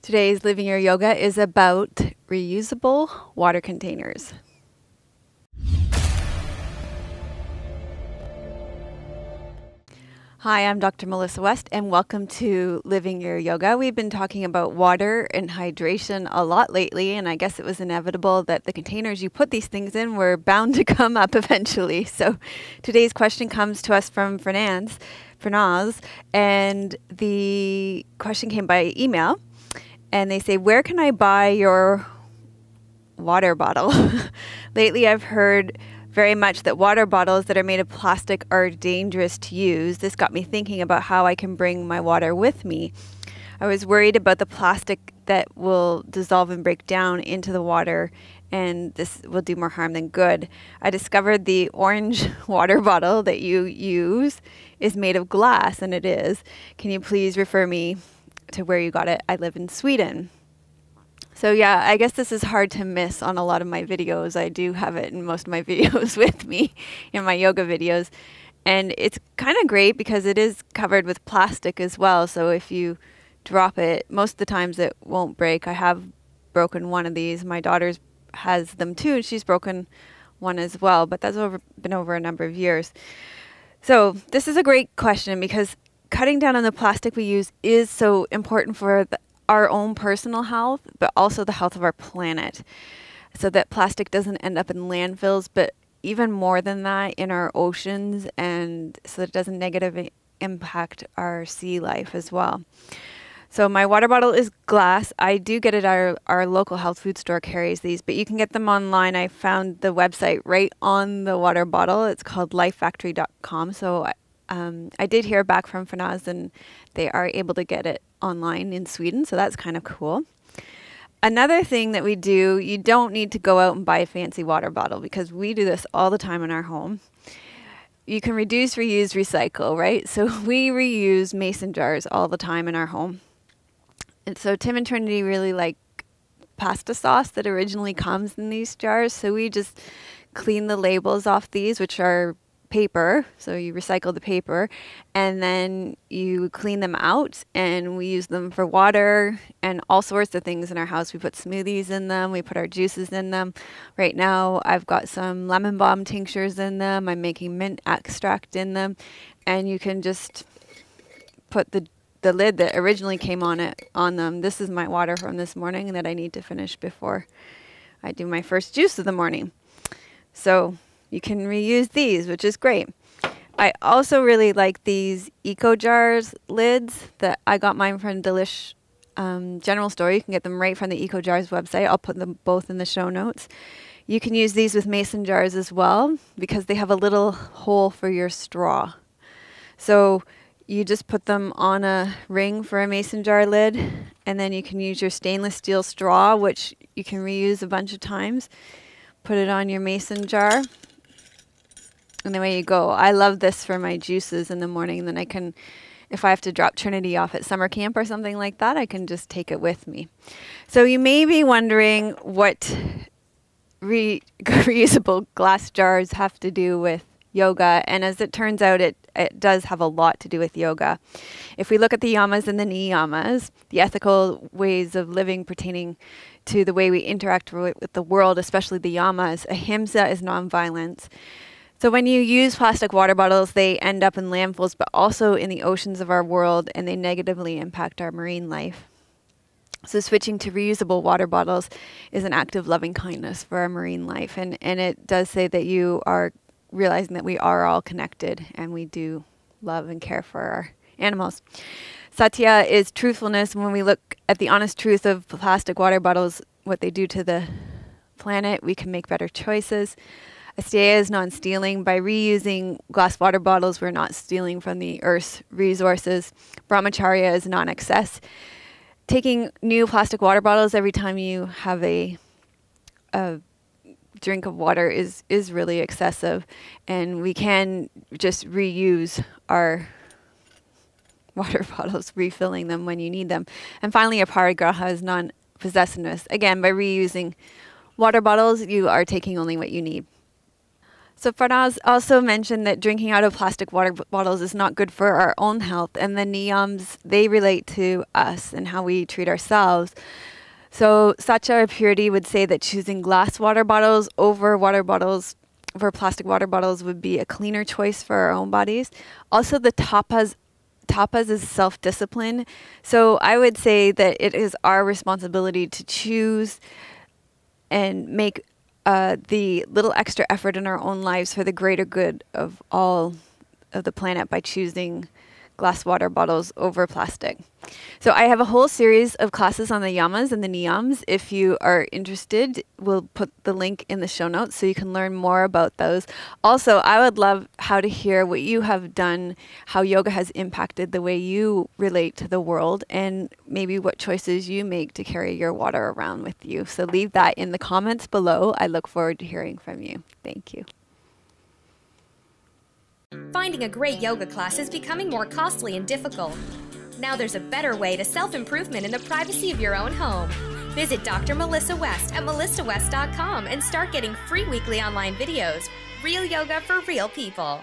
Today's Living Your Yoga is about reusable water containers. Hi, I'm Dr. Melissa West, and welcome to Living Your Yoga. We've been talking about water and hydration a lot lately, and I guess it was inevitable that the containers you put these things in were bound to come up eventually. So today's question comes to us from Farnaz, and the question came by email, and they say, where can I buy your water bottle? Lately, I've heard very much that water bottles that are made of plastic are dangerous to use. This got me thinking about how I can bring my water with me. I was worried about the plastic that will dissolve and break down into the water, and this will do more harm than good. I discovered the orange water bottle that you use is made of glass, and it is. Can you please refer me to where you got it? I live in Sweden. So yeah, I guess this is hard to miss on a lot of my videos. I do have it in most of my videos with me in my yoga videos. And it's kind of great because it is covered with plastic as well. So if you drop it, most of the times it won't break. I have broken one of these. My daughter has them too, and she's broken one as well. But that's been over a number of years. So this is a great question because cutting down on the plastic we use is so important for our own personal health, but also the health of our planet, so that plastic doesn't end up in landfills, but even more than that, in our oceans, and so that it doesn't negatively impact our sea life as well. So my water bottle is glass. I do get it at our local health food store carries these, but you can get them online. I found the website right on the water bottle. It's called life.Factory.com. So I did hear back from Farnaz, and they are able to get it online in Sweden, so that's kind of cool. Another thing that we do, you don't need to go out and buy a fancy water bottle because we do this all the time in our home. You can reduce, reuse, recycle, right? So we reuse mason jars all the time in our home. And so Tim and Trinity really like pasta sauce that originally comes in these jars, so we just clean the labels off these, which are paper, so you recycle the paper, and then you clean them out, and we use them for water and all sorts of things in our house. We put smoothies in them, we put our juices in them. Right now I've got some lemon balm tinctures in them, I'm making mint extract in them, and you can just put the lid that originally came on them. This is my water from this morning that I need to finish before I do my first juice of the morning. So you can reuse these, which is great. I also really like these eco jars lids that I got mine from Delish General Store. You can get them right from the Eco Jars website. I'll put them both in the show notes. You can use these with mason jars as well because they have a little hole for your straw. So you just put them on a ring for a mason jar lid, and then you can use your stainless steel straw, which you can reuse a bunch of times. Put it on your mason jar, and away you go. I love this for my juices in the morning. Then I can, if I have to drop Trinity off at summer camp or something like that, I can just take it with me. So you may be wondering what reusable glass jars have to do with yoga, and as it turns out, it does have a lot to do with yoga. If we look at the yamas and the niyamas, the ethical ways of living pertaining to the way we interact with the world, especially the yamas, Ahimsa is nonviolence. So when you use plastic water bottles, they end up in landfills, but also in the oceans of our world, and they negatively impact our marine life. So switching to reusable water bottles is an act of loving kindness for our marine life. And it does say that you are realizing that we are all connected, and we do love and care for our animals. Satya is truthfulness. When we look at the honest truth of plastic water bottles, what they do to the planet, we can make better choices. Asteya is non-stealing. By reusing glass water bottles, we're not stealing from the Earth's resources. Brahmacharya is non-excess. Taking new plastic water bottles every time you have a drink of water is really excessive, and we can just reuse our water bottles, refilling them when you need them. And finally, aparigraha is non-possessiveness. Again, by reusing water bottles, you are taking only what you need. So Farnaz also mentioned that drinking out of plastic water bottles is not good for our own health, and the niyams, they relate to us and how we treat ourselves. So Satya or Purity would say that choosing glass water bottles over plastic water bottles would be a cleaner choice for our own bodies. Also, the tapas is self-discipline. So I would say that it is our responsibility to choose and make the little extra effort in our own lives for the greater good of all of the planet by choosing glass water bottles over plastic. So I have a whole series of classes on the yamas and the niyams. If you are interested, we'll put the link in the show notes so you can learn more about those. Also, I would love how to hear what you have done, how yoga has impacted the way you relate to the world, and maybe what choices you make to carry your water around with you. So leave that in the comments below. I look forward to hearing from you. Thank you. Finding a great yoga class is becoming more costly and difficult. Now there's a better way to self-improvement in the privacy of your own home. Visit Dr. Melissa West at melissawest.com and start getting free weekly online videos. Real yoga for real people.